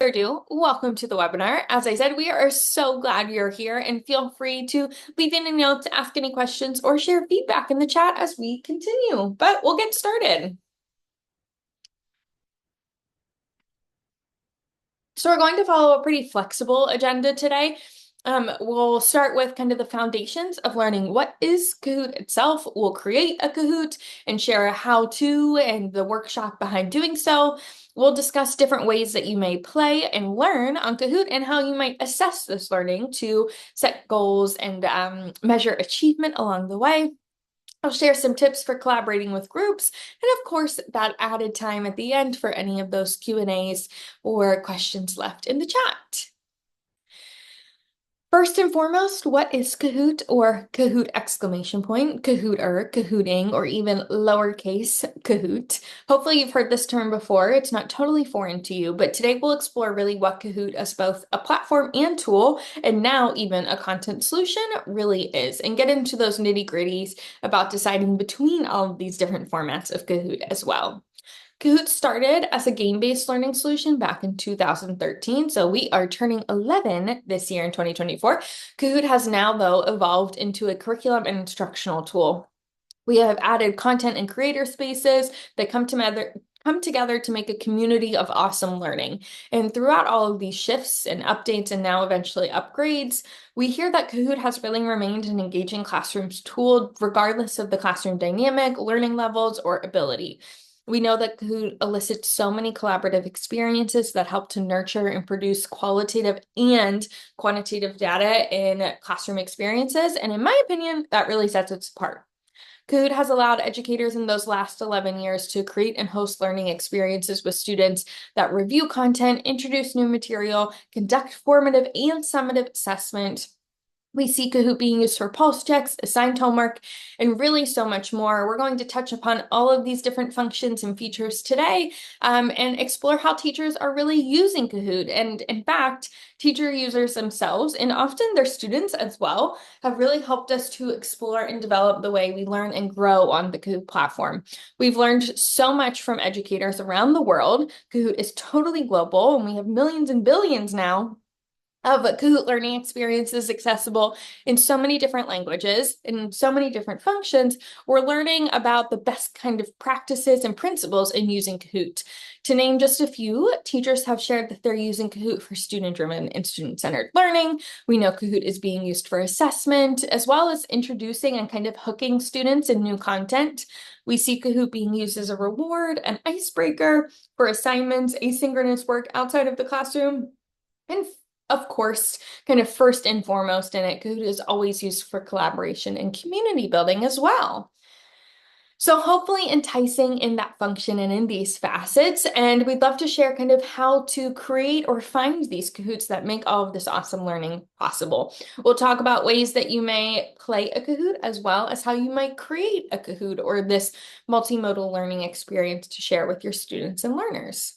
ado, welcome to the webinar. As I said, we are so glad you're here and feel free to leave in a note, ask any questions, or share feedback in the chat as we continue. But we'll get started. So we're going to follow a pretty flexible agenda today. We'll start with kind of the foundations of learning what is Kahoot itself. We'll create a Kahoot and share a how-to and the workshop behind doing so. We'll discuss different ways that you may play and learn on Kahoot and how you might assess this learning to set goals and measure achievement along the way. I'll share some tips for collaborating with groups, and of course, that added time at the end for any of those Q&As or questions left in the chat. First and foremost, what is Kahoot or Kahoot exclamation point, Kahooter, Kahooting, or even lowercase Kahoot? Hopefully you've heard this term before. It's not totally foreign to you, but today we'll explore really what Kahoot as both a platform and tool, and now even a content solution really is, and get into those nitty-gritties about deciding between all of these different formats of Kahoot as well. Kahoot started as a game-based learning solution back in 2013, so we are turning 11 this year in 2024. Kahoot has now, though, evolved into a curriculum and instructional tool. We have added content and creator spaces that come together to make a community of awesome learning. And throughout all of these shifts and updates and now eventually upgrades, we hear that Kahoot has really remained an engaging classrooms tool regardless of the classroom dynamic, learning levels, or ability. We know that Kahoot elicits so many collaborative experiences that help to nurture and produce qualitative and quantitative data in classroom experiences. And in my opinion, that really sets it apart. Kahoot has allowed educators in those last 11 years to create and host learning experiences with students that review content, introduce new material, conduct formative and summative assessment. We see Kahoot being used for pulse checks, assigned homework, and really so much more. We're going to touch upon all of these different functions and features today and explore how teachers are really using Kahoot. And in fact, teacher users themselves, and often their students as well, have really helped us to explore and develop the way we learn and grow on the Kahoot platform. We've learned so much from educators around the world. Kahoot is totally global, and we have millions and billions now of Kahoot learning experiences accessible in so many different languages, in so many different functions. We're learning about the best kind of practices and principles in using Kahoot. To name just a few, teachers have shared that they're using Kahoot for student-driven and student-centered learning. We know Kahoot is being used for assessment, as well as introducing and kind of hooking students in new content. We see Kahoot being used as a reward, an icebreaker for assignments, asynchronous work outside of the classroom, and of course, kind of first and foremost in it, Kahoot is always used for collaboration and community building as well. So hopefully enticing in that function and in these facets, and we'd love to share kind of how to create or find these Kahoots that make all of this awesome learning possible. We'll talk about ways that you may play a Kahoot as well as how you might create a Kahoot or this multimodal learning experience to share with your students and learners.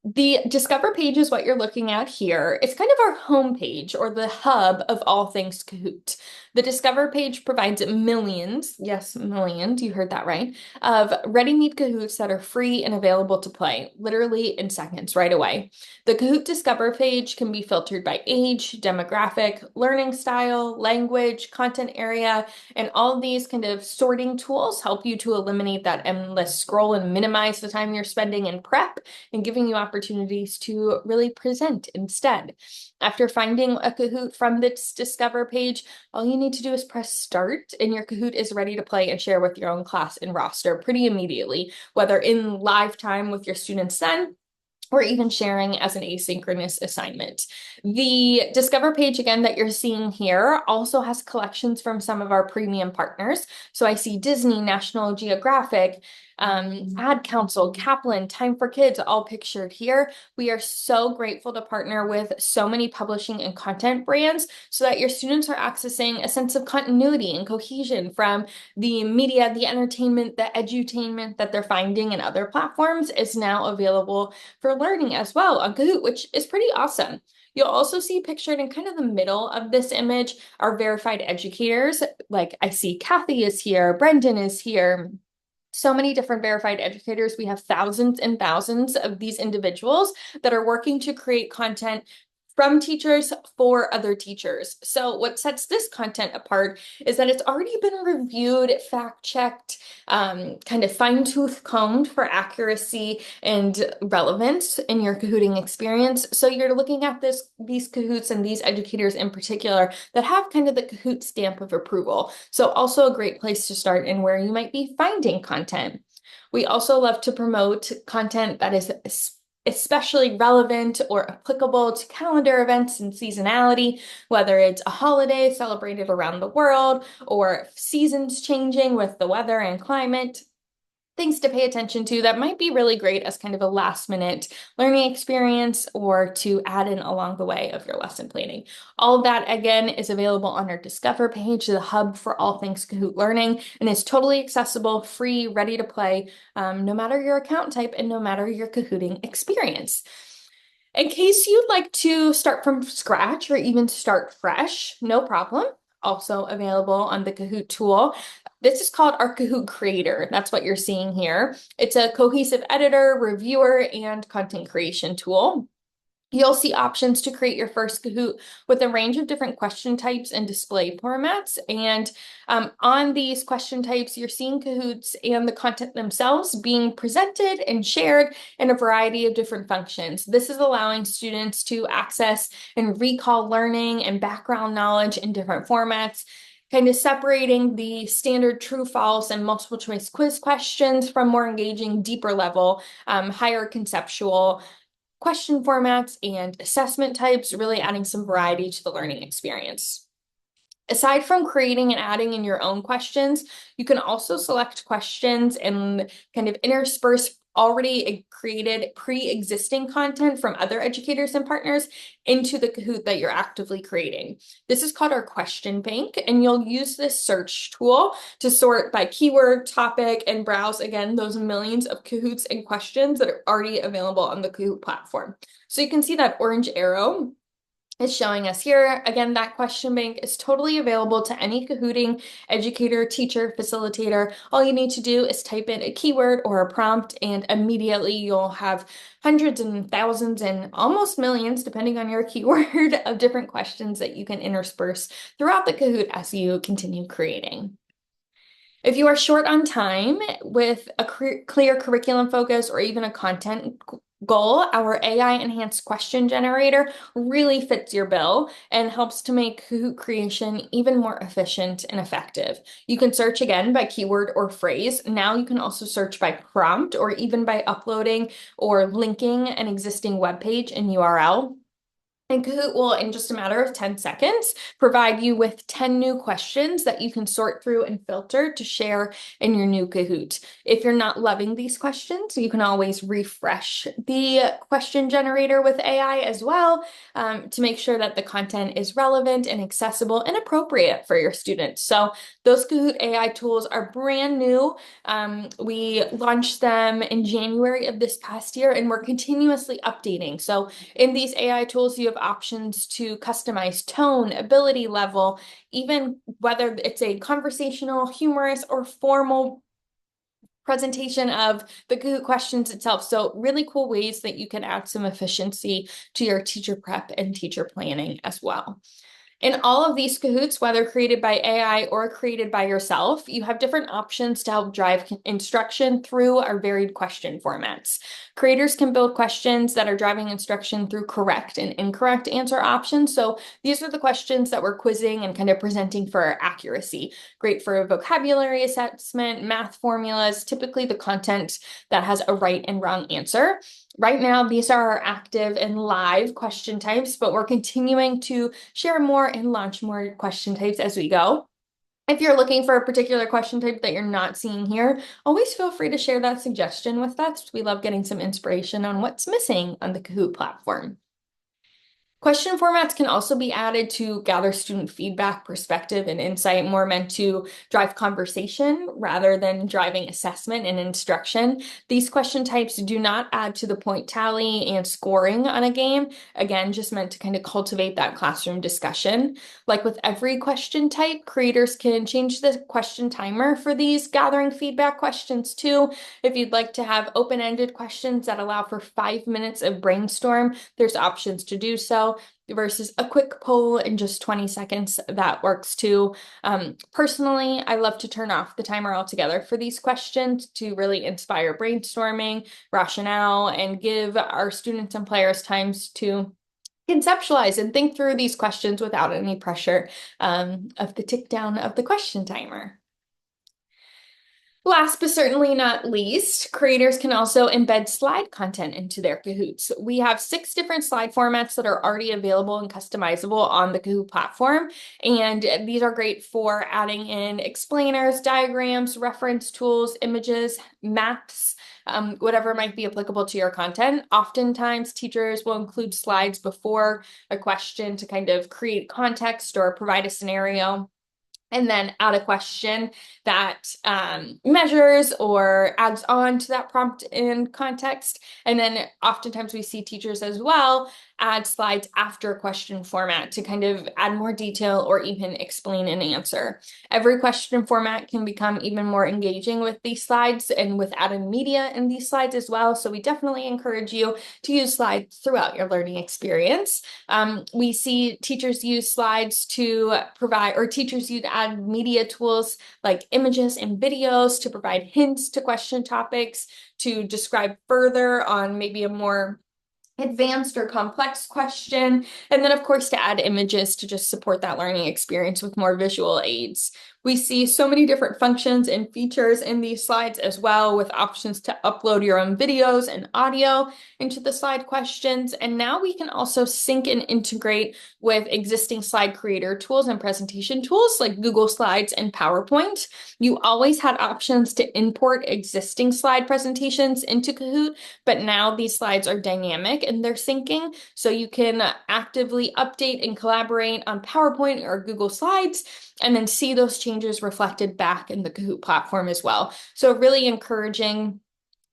The Discover page is what you're looking at here. It's kind of our home page or the hub of all things Kahoot. The Discover page provides millions, yes, millions, you heard that right, of ready-made Kahoots that are free and available to play, literally in seconds, right away. The Kahoot Discover page can be filtered by age, demographic, learning style, language, content area, and all of these kind of sorting tools help you to eliminate that endless scroll and minimize the time you're spending in prep and giving you opportunities to really present instead. After finding a Kahoot from this Discover page, all you need to do is press start and your Kahoot is ready to play and share with your own class and roster pretty immediately, whether in live time with your students then, or even sharing as an asynchronous assignment. The Discover page, again, that you're seeing here also has collections from some of our premium partners. So I see Disney, National Geographic, Ad Council, Kaplan, Time for Kids, all pictured here. We are so grateful to partner with so many publishing and content brands so that your students are accessing a sense of continuity and cohesion from the media, the entertainment, the edutainment that they're finding in other platforms is now available for learning as well on Kahoot, which is pretty awesome. You'll also see pictured in kind of the middle of this image are verified educators. Like I see Kathy is here, Brendan is here, So many different verified educators. We have thousands and thousands of these individuals that are working to create content from teachers for other teachers. So what sets this content apart is that it's already been reviewed, fact-checked, kind of fine-tooth combed for accuracy and relevance in your Kahooting experience. So you're looking at these Kahoots and these educators in particular that have kind of the Kahoot stamp of approval. So also a great place to start and where you might be finding content. We also love to promote content that is especially relevant or applicable to calendar events and seasonality, whether it's a holiday celebrated around the world or seasons changing with the weather and climate. Things to pay attention to that might be really great as kind of a last minute learning experience or to add in along the way of your lesson planning. All of that, again, is available on our Discover page, the hub for all things Kahoot learning, and is totally accessible, free, ready to play, no matter your account type and no matter your Kahooting experience. In case you'd like to start from scratch or even start fresh, no problem. Also available on the Kahoot tool. This is called our Kahoot Creator. That's what you're seeing here. It's a cohesive editor, reviewer, and content creation tool. You'll see options to create your first Kahoot with a range of different question types and display formats. And on these question types, you're seeing Kahoots and the content themselves being presented and shared in a variety of different functions. This is allowing students to access and recall learning and background knowledge in different formats, kind of separating the standard true, false, and multiple choice quiz questions from more engaging, deeper level, higher conceptual question formats and assessment types, really adding some variety to the learning experience. Aside from creating and adding in your own questions, you can also select questions and kind of intersperse already created pre-existing content from other educators and partners into the Kahoot that you're actively creating. This is called our question bank, and you'll use this search tool to sort by keyword, topic, and browse, again, those millions of Kahoots and questions that are already available on the Kahoot platform. So you can see that orange arrow is showing us here. Again, that question bank is totally available to any Kahooting educator, teacher, facilitator. All you need to do is type in a keyword or a prompt, and immediately you'll have hundreds and thousands and almost millions, depending on your keyword, of different questions that you can intersperse throughout the Kahoot as you continue creating. If you are short on time with a clear curriculum focus or even a content goal, our AI enhanced question generator really fits your bill and helps to make Kahoot creation even more efficient and effective. You can search again by keyword or phrase. Now you can also search by prompt or even by uploading or linking an existing web page and URL. And Kahoot will, in just a matter of 10 seconds, provide you with 10 new questions that you can sort through and filter to share in your new Kahoot. If you're not loving these questions, you can always refresh the question generator with AI as well, to make sure that the content is relevant and accessible and appropriate for your students. So those Kahoot AI tools are brand new. We launched them in January of this past year, and we're continuously updating. So in these AI tools, you have options to customize tone, ability level, even whether it's a conversational, humorous, or formal presentation of the Kahoot questions itself. So really cool ways that you can add some efficiency to your teacher prep and teacher planning as well. In all of these Kahoots, whether created by AI or created by yourself, you have different options to help drive instruction through our varied question formats. Creators can build questions that are driving instruction through correct and incorrect answer options. So these are the questions that we're quizzing and kind of presenting for accuracy. Great for vocabulary assessment, math formulas, typically the content that has a right and wrong answer. Right now, these are our active and live question types, but we're continuing to share more and launch more question types as we go. If you're looking for a particular question type that you're not seeing here, always feel free to share that suggestion with us. We love getting some inspiration on what's missing on the Kahoot platform. Question formats can also be added to gather student feedback, perspective, and insight, more meant to drive conversation rather than driving assessment and instruction. These question types do not add to the point tally and scoring on a game. Again, just meant to kind of cultivate that classroom discussion. Like with every question type, creators can change the question timer for these gathering feedback questions too. If you'd like to have open-ended questions that allow for 5 minutes of brainstorm, there's options to do so versus a quick poll in just 20 seconds. That works too. Personally, I love to turn off the timer altogether for these questions to really inspire brainstorming, rationale, and give our students and players times to conceptualize and think through these questions without any pressure of the tick down of the question timer. Last but certainly not least, creators can also embed slide content into their Kahoots. We have 6 different slide formats that are already available and customizable on the Kahoot platform. And these are great for adding in explainers, diagrams, reference tools, images, maps, whatever might be applicable to your content. Oftentimes, teachers will include slides before a question to kind of create context or provide a scenario, and then add a question that measures or adds on to that prompt in context. And then oftentimes we see teachers as well add slides after question format to kind of add more detail or even explain an answer. Every question format can become even more engaging with these slides and with added media in these slides as well. So we definitely encourage you to use slides throughout your learning experience. We see teachers use slides to provide, or teachers use add media tools like images and videos to provide hints to question topics, to describe further on maybe a more advanced or complex question, and then of course to add images to just support that learning experience with more visual aids. We see so many different functions and features in these slides as well, with options to upload your own videos and audio into the slide questions. And now we can also sync and integrate with existing slide creator tools and presentation tools like Google Slides and PowerPoint. You always had options to import existing slide presentations into Kahoot, but now these slides are dynamic and they're syncing, so you can actively update and collaborate on PowerPoint or Google Slides and then see those changes reflected back in the Kahoot platform as well. So really encouraging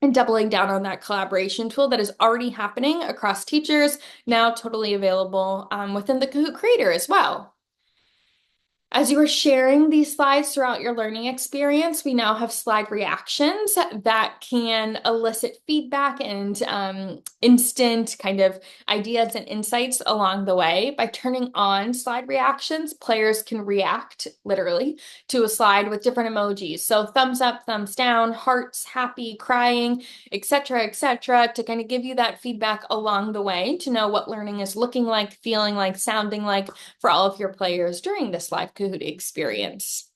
and doubling down on that collaboration tool that is already happening across teachers, now totally available within the Kahoot creator as well. As you are sharing these slides throughout your learning experience, we now have slide reactions that can elicit feedback and instant kind of ideas and insights along the way. By turning on slide reactions, players can react literally to a slide with different emojis. So thumbs up, thumbs down, hearts, happy, crying, etc., to kind of give you that feedback along the way to know what learning is looking like, feeling like, sounding like for all of your players during this live Kahoot experience.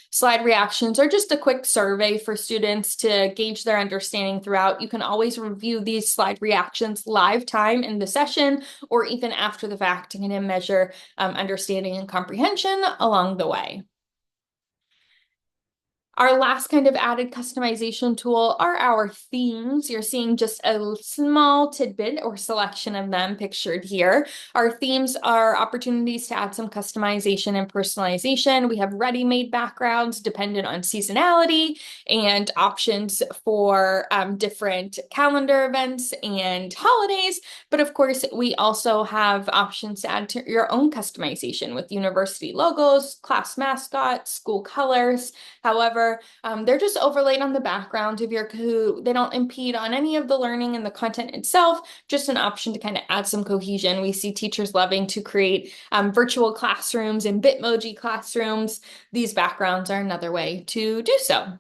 Slide reactions are just a quick survey for students to gauge their understanding throughout. You can always review these slide reactions live time in the session or even after the fact to kind of measure understanding and comprehension along the way. Our last kind of added customization tool are our themes. You're seeing just a small tidbit or selection of them pictured here. Our themes are opportunities to add some customization and personalization. We have ready-made backgrounds dependent on seasonality and options for different calendar events and holidays. But of course, we also have options to add to your own customization with university logos, class mascots, school colors. However, they're just overlaid on the background of your Kahoot. They don't impede on any of the learning and the content itself, just an option to kind of add some cohesion. We see teachers loving to create virtual classrooms and Bitmoji classrooms. These backgrounds are another way to do so.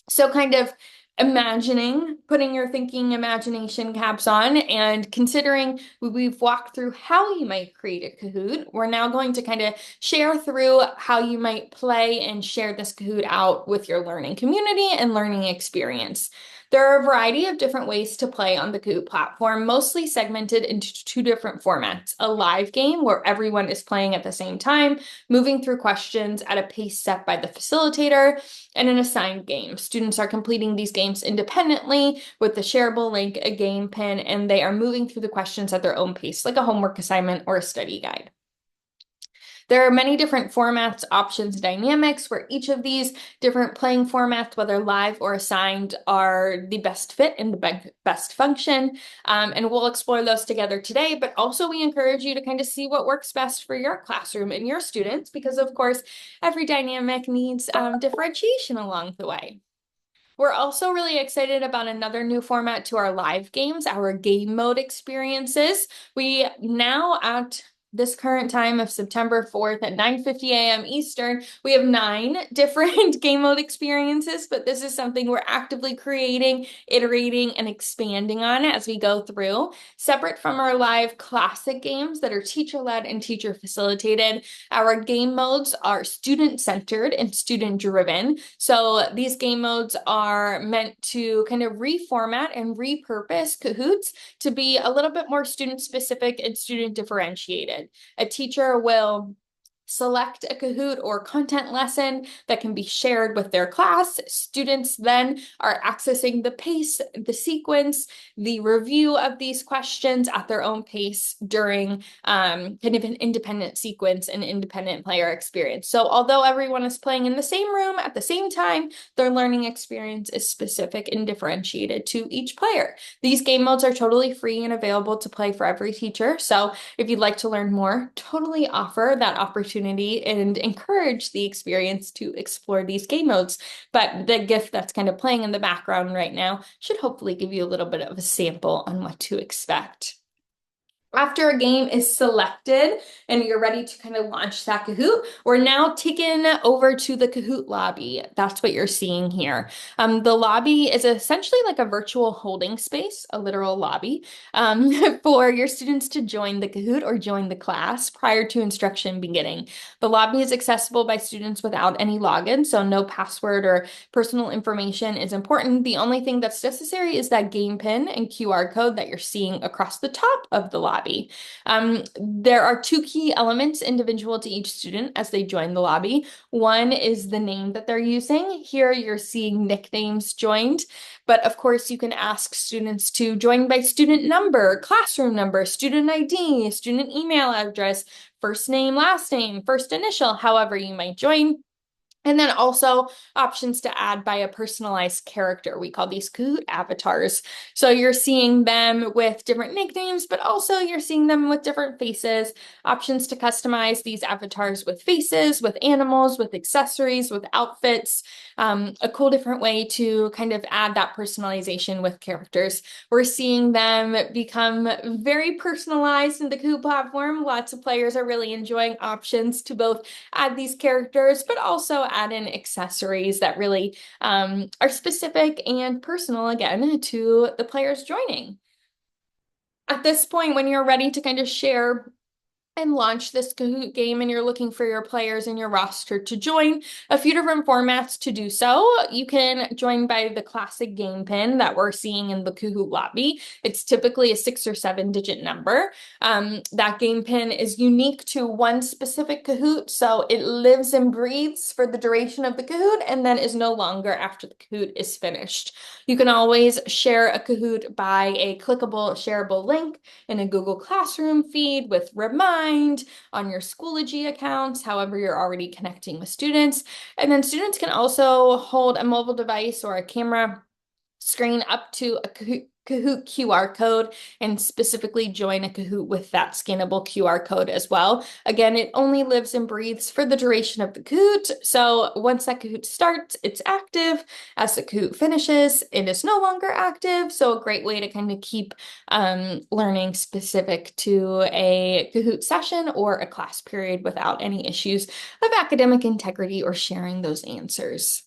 So kind of imagining, putting your thinking imagination caps on and considering we've walked through how you might create a Kahoot, we're now going to kind of share through how you might play and share this Kahoot out with your learning community and learning experience. There are a variety of different ways to play on the Kahoot platform, mostly segmented into two different formats: a live game where everyone is playing at the same time, moving through questions at a pace set by the facilitator, and an assigned game. Students are completing these games independently with the shareable link, a game pin, and they are moving through the questions at their own pace, like a homework assignment or a study guide. There are many different formats, options, dynamics where each of these different playing formats, whether live or assigned, are the best fit and the best function. And we'll explore those together today, but also we encourage you to kind of see what works best for your classroom and your students, because of course, every dynamic needs differentiation along the way. We're also really excited about another new format to our live games, our game mode experiences. We now, at this current time of September 4th at 9:50 a.m. Eastern, we have 9 different game mode experiences, but this is something we're actively creating, iterating, and expanding on as we go through. Separate from our live classic games that are teacher-led and teacher-facilitated, our game modes are student-centered and student-driven. So these game modes are meant to kind of reformat and repurpose Kahoots to be a little bit more student-specific and student-differentiated. A teacher will select a Kahoot or content lesson that can be shared with their class. Students then are accessing the pace, the sequence, the review of these questions at their own pace during kind of an independent sequence and independent player experience. So although everyone is playing in the same room at the same time, their learning experience is specific and differentiated to each player. These game modes are totally free and available to play for every teacher. So if you'd like to learn more, totally offer that opportunity and encourage the experience to explore these game modes. But the GIF that's kind of playing in the background right now should hopefully give you a little bit of a sample on what to expect. After a game is selected and you're ready to kind of launch that Kahoot, we're now taken over to the Kahoot lobby. That's what you're seeing here. The lobby is essentially like a virtual holding space, a literal lobby, for your students to join the Kahoot or join the class prior to instruction beginning. The lobby is accessible by students without any login, so no password or personal information is important. The only thing that's necessary is that game pin and QR code that you're seeing across the top of the lobby. There are 2 key elements individual to each student as they join the lobby. One is the name that they're using. Here you're seeing nicknames joined, but of course you can ask students to join by student number, classroom number, student ID, student email address, first name, last name, first initial, however you might join. And then also options to add by a personalized character. We call these Kahoot avatars. So you're seeing them with different nicknames, but also you're seeing them with different faces. Options to customize these avatars with faces, with animals, with accessories, with outfits. A cool different way to kind of add that personalization with characters. We're seeing them become very personalized in the Kahoot platform. Lots of players are really enjoying options to both add these characters, but also add in accessories that really are specific and personal, again, to the players joining. At this point, when you're ready to kind of share and launch this Kahoot game and you're looking for your players in your roster to join, a few different formats to do so. You can join by the classic game pin that we're seeing in the Kahoot lobby. It's typically a 6 or 7 digit number. That game pin is unique to one specific Kahoot, so it lives and breathes for the duration of the Kahoot and then is no longer after the Kahoot is finished. You can always share a Kahoot by a clickable, shareable link in a Google Classroom feed with Remind on your Schoology accounts, however you're already connecting with students. And then students can also hold a mobile device or a camera screen up to a Kahoot QR code and specifically join a Kahoot with that scannable QR code as well. Again, it only lives and breathes for the duration of the Kahoot. So once that Kahoot starts, it's active. As the Kahoot finishes, it is no longer active. So a great way to kind of keep learning specific to a Kahoot session or a class period without any issues of academic integrity or sharing those answers.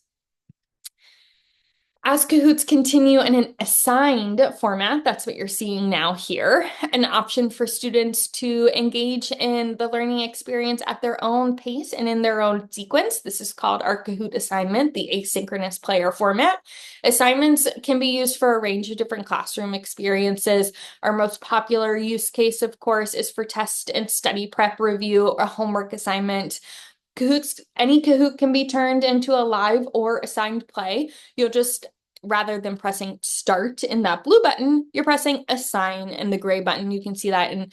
As Kahoots continue in an assigned format, that's what you're seeing now here, an option for students to engage in the learning experience at their own pace and in their own sequence. This is called our Kahoot assignment, the asynchronous player format. Assignments can be used for a range of different classroom experiences. Our most popular use case, of course, is for test and study prep review or homework assignment. Any Kahoot can be turned into a live or assigned play. You'll just, rather than pressing start in that blue button, you're pressing assign in the gray button. You can see that in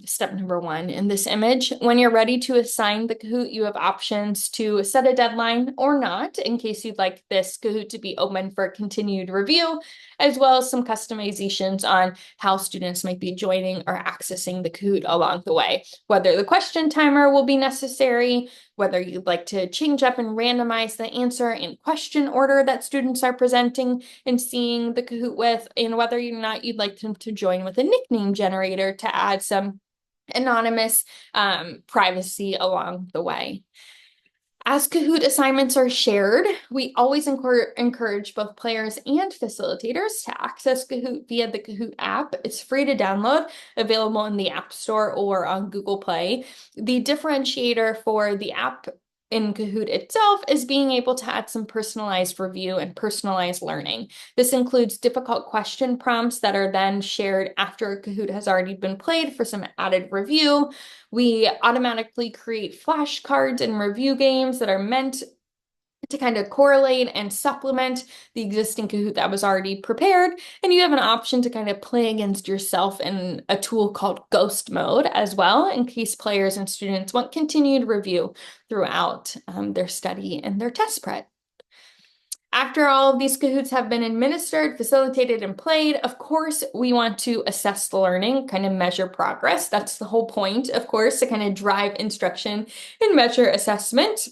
step number 1 in this image. When you're ready to assign the Kahoot, you have options to set a deadline or not, in case you'd like this Kahoot to be open for continued review, as well as some customizations on how students might be joining or accessing the Kahoot along the way. Whether the question timer will be necessary, whether you'd like to change up and randomize the answer and question order that students are presenting and seeing the Kahoot with, and whether or not you'd like them to join with a nickname generator to add some anonymous privacy along the way. As Kahoot assignments are shared, we always encourage both players and facilitators to access Kahoot via the Kahoot app. It's free to download, available in the App Store or on Google Play. The differentiator for the app in Kahoot itself is being able to add some personalized review and personalized learning. This includes difficult question prompts that are then shared after Kahoot has already been played for some added review. We automatically create flashcards and review games that are meant to kind of correlate and supplement the existing Kahoot that was already prepared. And you have an option to kind of play against yourself in a tool called Ghost Mode as well, in case players and students want continued review throughout their study and their test prep. After all of these Kahoots have been administered, facilitated, and played, of course, we want to assess the learning, kind of measure progress. That's the whole point, of course, to kind of drive instruction and measure assessment.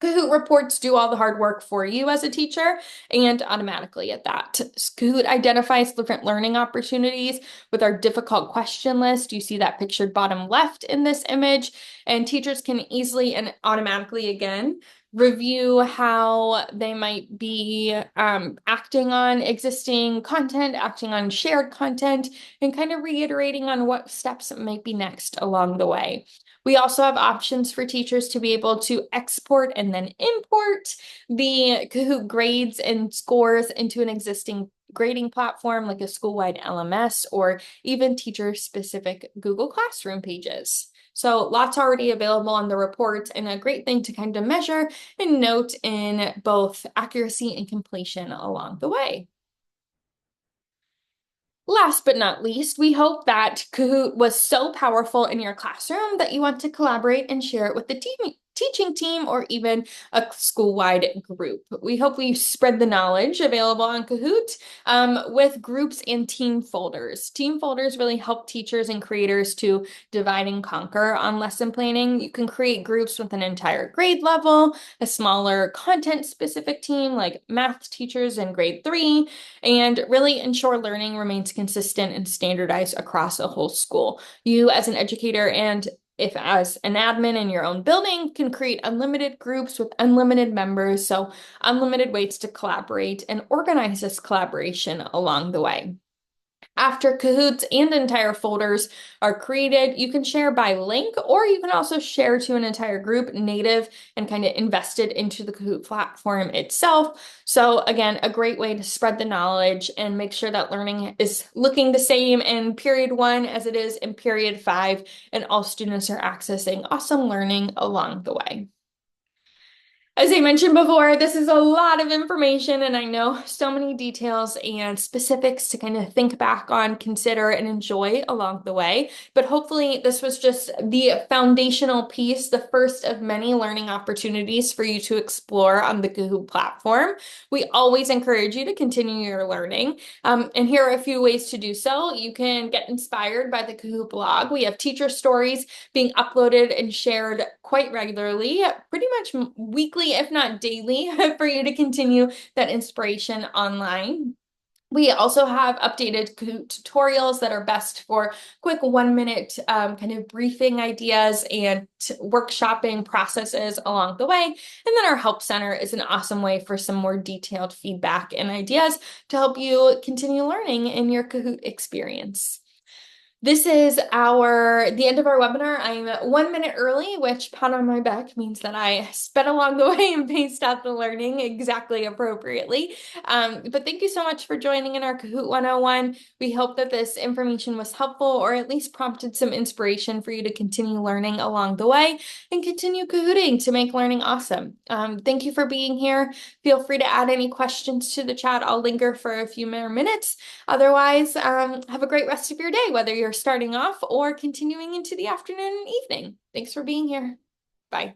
Kahoot reports do all the hard work for you as a teacher and automatically at that. Kahoot identifies different learning opportunities with our difficult question list. You see that pictured bottom left in this image, and teachers can easily and automatically again review how they might be acting on existing content, acting on shared content, and kind of reiterating on what steps might be next along the way. We also have options for teachers to be able to export and then import the Kahoot grades and scores into an existing grading platform like a school-wide LMS or even teacher-specific Google Classroom pages. So lots already available on the reports, and a great thing to kind of measure and note in both accuracy and completion along the way. Last but not least, we hope that Kahoot was so powerful in your classroom that you want to collaborate and share it with the teaching team or even a school-wide group. We hope we spread the knowledge available on Kahoot with groups and team folders. Team folders really help teachers and creators to divide and conquer on lesson planning. You can create groups with an entire grade level, a smaller content-specific team like math teachers in grade 3, and really ensure learning remains consistent and standardized across a whole school. You as an educator and if as an admin in your own building can create unlimited groups with unlimited members, so unlimited ways to collaborate and organize this collaboration along the way. After Kahoots and entire folders are created, you can share by link, or you can also share to an entire group native and kind of invested into the Kahoot platform itself. So again, a great way to spread the knowledge and make sure that learning is looking the same in period 1 as it is in period 5, and all students are accessing awesome learning along the way. As I mentioned before, this is a lot of information, and I know so many details and specifics to kind of think back on, consider, and enjoy along the way. But hopefully, this was just the foundational piece, the first of many learning opportunities for you to explore on the Kahoot platform. We always encourage you to continue your learning. And here are a few ways to do so. You can get inspired by the Kahoot blog. We have teacher stories being uploaded and shared quite regularly, pretty much weekly, if not daily, for you to continue that inspiration online. We also have updated Kahoot tutorials that are best for quick 1 minute kind of briefing ideas and workshopping processes along the way. And then our Help Center is an awesome way for some more detailed feedback and ideas to help you continue learning in your Kahoot experience. This is the end of our webinar. I'm 1 minute early, which pat on my back means that I sped along the way and paced out the learning exactly appropriately. But thank you so much for joining in our Kahoot 101. We hope that this information was helpful or at least prompted some inspiration for you to continue learning along the way and continue Kahooting to make learning awesome. Thank you for being here. Feel free to add any questions to the chat. I'll linger for a few more minutes. Otherwise, have a great rest of your day, whether you're starting off or continuing into the afternoon and evening. Thanks for being here. Bye.